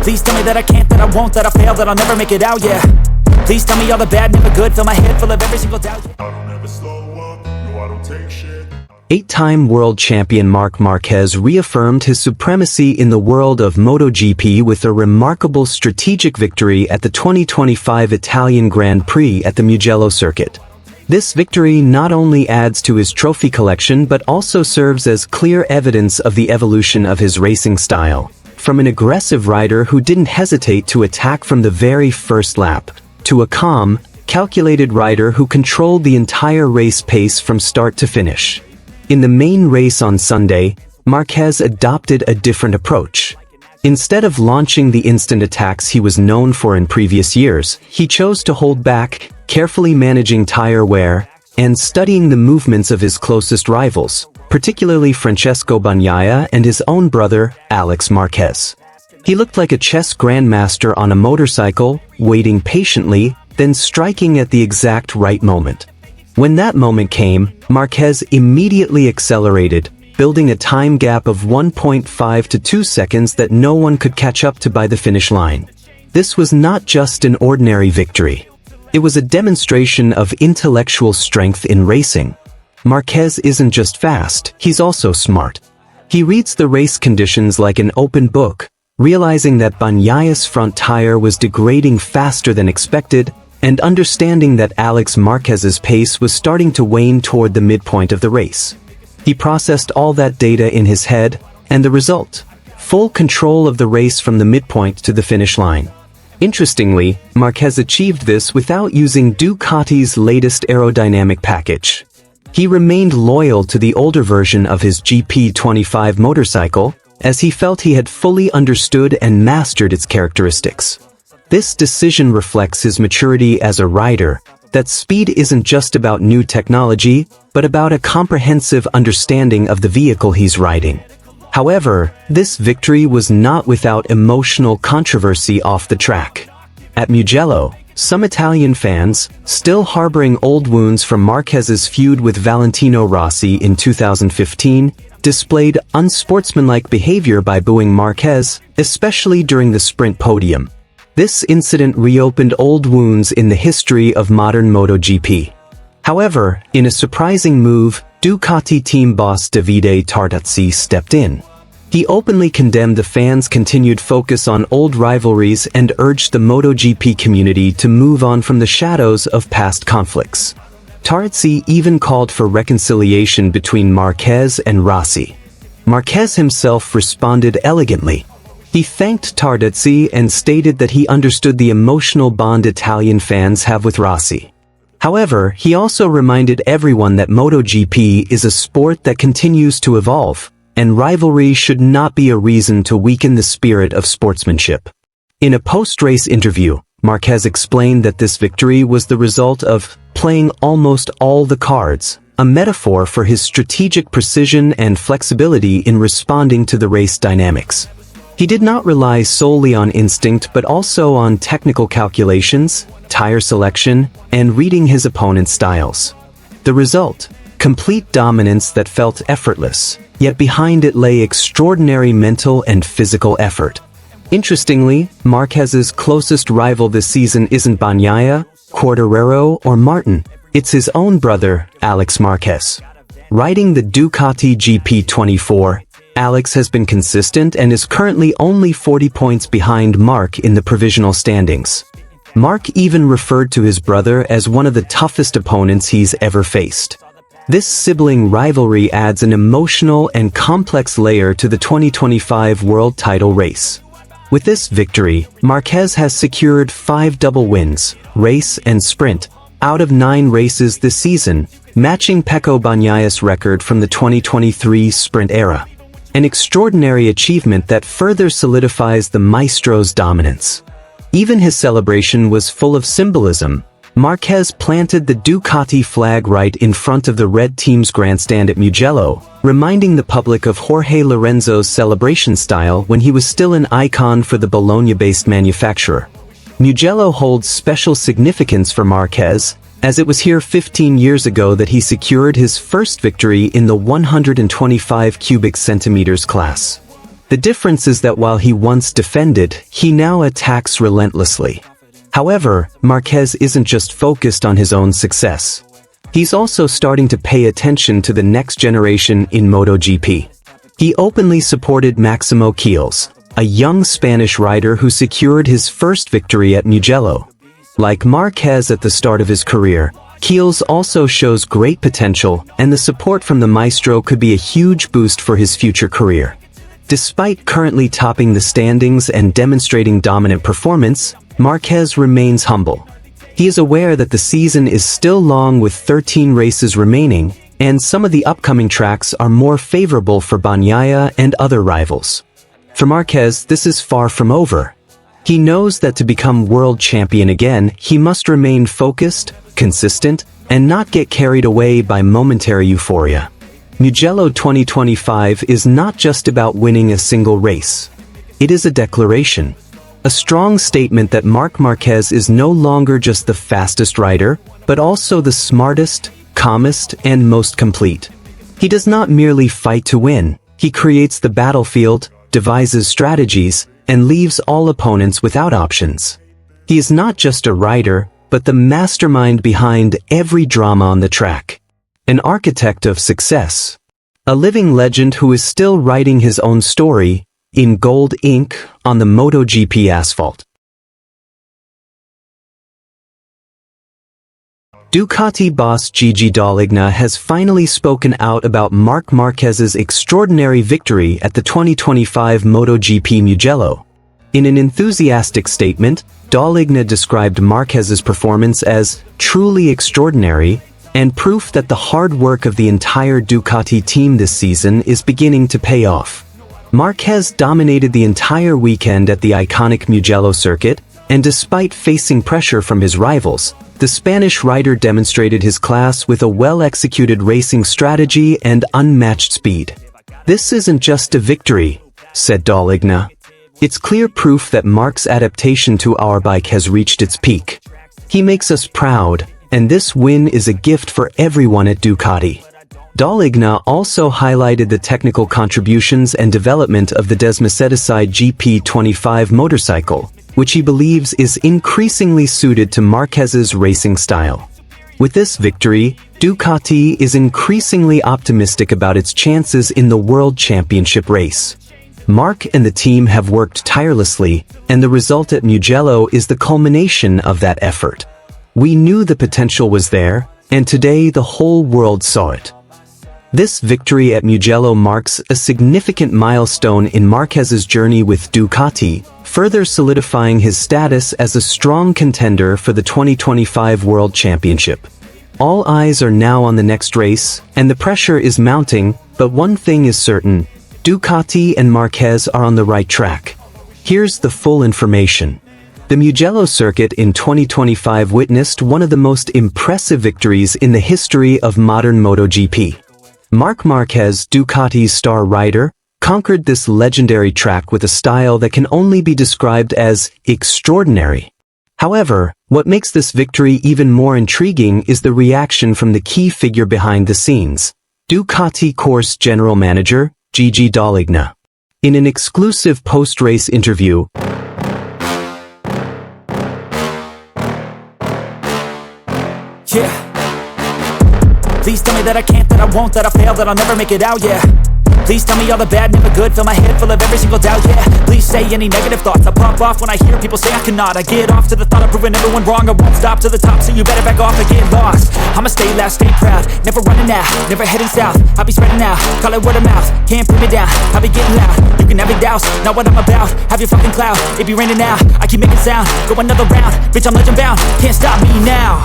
Please tell me that I can't, that I won't, that I fail, that I'll never make it out, yeah. Please tell me all the bad, never good, fill my head full of every single doubt, yeah. I don't ever slow up, no I don't take shit. Eight-time world champion Marc Marquez reaffirmed his supremacy in the world of MotoGP with a remarkable strategic victory at the 2025 Italian Grand Prix at the Mugello circuit. This victory not only adds to his trophy collection but also serves as clear evidence of the evolution of his racing style, from an aggressive rider who didn't hesitate to attack from the very first lap, to a calm, calculated rider who controlled the entire race pace from start to finish. In the main race on Sunday, Marquez adopted a different approach. Instead of launching the instant attacks he was known for in previous years, he chose to hold back, carefully managing tire wear, and studying the movements of his closest rivals, particularly Francesco Bagnaia and his own brother, Alex Marquez. He looked like a chess grandmaster on a motorcycle, waiting patiently, then striking at the exact right moment. When that moment came, Marquez immediately accelerated, building a time gap of 1.5 to 2 seconds that no one could catch up to by the finish line. This was not just an ordinary victory. It was a demonstration of intellectual strength in racing. Marquez isn't just fast, he's also smart. He reads the race conditions like an open book, realizing that Bagnaia's front tire was degrading faster than expected, and understanding that Alex Marquez's pace was starting to wane toward the midpoint of the race. He processed all that data in his head, and the result: full control of the race from the midpoint to the finish line. Interestingly, Marquez achieved this without using Ducati's latest aerodynamic package. He remained loyal to the older version of his GP25 motorcycle, as he felt he had fully understood and mastered its characteristics. This decision reflects his maturity as a rider, that speed isn't just about new technology, but about a comprehensive understanding of the vehicle he's riding. However, this victory was not without emotional controversy off the track. At Mugello, some Italian fans, still harboring old wounds from Marquez's feud with Valentino Rossi in 2015, displayed unsportsmanlike behavior by booing Marquez, especially during the sprint podium. This incident reopened old wounds in the history of modern MotoGP. However, in a surprising move, Ducati team boss Davide Tarduzzi stepped in. He openly condemned the fans' continued focus on old rivalries and urged the MotoGP community to move on from the shadows of past conflicts. Tarduzzi even called for reconciliation between Marquez and Rossi. Marquez himself responded elegantly. He thanked Tarduzzi and stated that he understood the emotional bond Italian fans have with Rossi. However, he also reminded everyone that MotoGP is a sport that continues to evolve, and rivalry should not be a reason to weaken the spirit of sportsmanship. In a post-race interview, Marquez explained that this victory was the result of playing almost all the cards, a metaphor for his strategic precision and flexibility in responding to the race dynamics. He did not rely solely on instinct but also on technical calculations, tire selection, and reading his opponent's styles. The result: complete dominance that felt effortless, yet behind it lay extraordinary mental and physical effort. Interestingly, Marquez's closest rival this season isn't Bagnaia, Quartararo, or Martin. It's his own brother, Alex Marquez. Riding the Ducati GP24, Alex has been consistent and is currently only 40 points behind Marc in the provisional standings. Marc even referred to his brother as one of the toughest opponents he's ever faced. This sibling rivalry adds an emotional and complex layer to the 2025 world title race. With this victory, Marquez has secured 5 double wins, race and sprint, out of 9 races this season, matching Pecco Bagnaia's record from the 2023 sprint era. An extraordinary achievement that further solidifies the maestro's dominance. Even his celebration was full of symbolism. Marquez planted the Ducati flag right in front of the red team's grandstand at Mugello, reminding the public of Jorge Lorenzo's celebration style when he was still an icon for the Bologna-based manufacturer. Mugello holds special significance for Marquez, as it was here 15 years ago that he secured his first victory in the 125 cubic centimeters class. The difference is that while he once defended, he now attacks relentlessly. However, Marquez isn't just focused on his own success. He's also starting to pay attention to the next generation in MotoGP. He openly supported Maximo Quilmes, a young Spanish rider who secured his first victory at Mugello. Like Marquez at the start of his career, Quilmes also shows great potential, and the support from the maestro could be a huge boost for his future career. Despite currently topping the standings and demonstrating dominant performance, Marquez remains humble. He is aware that the season is still long with 13 races remaining, and some of the upcoming tracks are more favorable for Bagnaia and other rivals. For Marquez, this is far from over. He knows that to become world champion again, he must remain focused, consistent, and not get carried away by momentary euphoria. Mugello 2025 is not just about winning a single race. It is a declaration. A strong statement that Marc Marquez is no longer just the fastest rider, but also the smartest, calmest, and most complete. He does not merely fight to win. He creates the battlefield, devises strategies, and leaves all opponents without options. He is not just a rider, but the mastermind behind every drama on the track. An architect of success. A living legend who is still writing his own story, in gold ink, on the MotoGP asphalt. Ducati boss Gigi Dall'Igna has finally spoken out about Marc Marquez's extraordinary victory at the 2025 MotoGP Mugello. In an enthusiastic statement, Dall'Igna described Marquez's performance as truly extraordinary and proof that the hard work of the entire Ducati team this season is beginning to pay off. Marquez dominated the entire weekend at the iconic Mugello circuit, and despite facing pressure from his rivals, the Spanish rider demonstrated his class with a well-executed racing strategy and unmatched speed. "This isn't just a victory," said Dall'Igna. "It's clear proof that Marc's adaptation to our bike has reached its peak. He makes us proud, and this win is a gift for everyone at Ducati." Dall'Igna also highlighted the technical contributions and development of the Desmacedicide GP25 motorcycle, which he believes is increasingly suited to Marquez's racing style. With this victory, Ducati is increasingly optimistic about its chances in the World Championship race. Marc and the team have worked tirelessly, and the result at Mugello is the culmination of that effort. "We knew the potential was there, and today the whole world saw it." This victory at Mugello marks a significant milestone in Marquez's journey with Ducati, further solidifying his status as a strong contender for the 2025 World Championship. All eyes are now on the next race, and the pressure is mounting, but one thing is certain: Ducati and Marquez are on the right track. Here's the full information. The Mugello circuit in 2025 witnessed one of the most impressive victories in the history of modern MotoGP. Marc Marquez, Ducati's star rider, conquered this legendary track with a style that can only be described as extraordinary. However, what makes this victory even more intriguing is the reaction from the key figure behind the scenes, Ducati course general manager, Gigi Dall'Igna. In an exclusive post-race interview, Yeah. Please tell me that I can't, that I won't, that I fail, that I'll never make it out, yeah. Please tell me all the bad, never good, fill my head full of every single doubt, yeah. Please say any negative thoughts, I pop off when I hear people say I cannot. I get off to the thought of proving everyone wrong, I won't stop to the top, so you better back off and get lost. I'ma stay loud, stay proud, never running out, never heading south. I'll be spreading out, call it word of mouth, can't put me down, I'll be getting loud. You can have your doubts, not what I'm about, have your fucking clout. It be raining now, I keep making sound, go another round, bitch I'm legend bound, can't stop me now.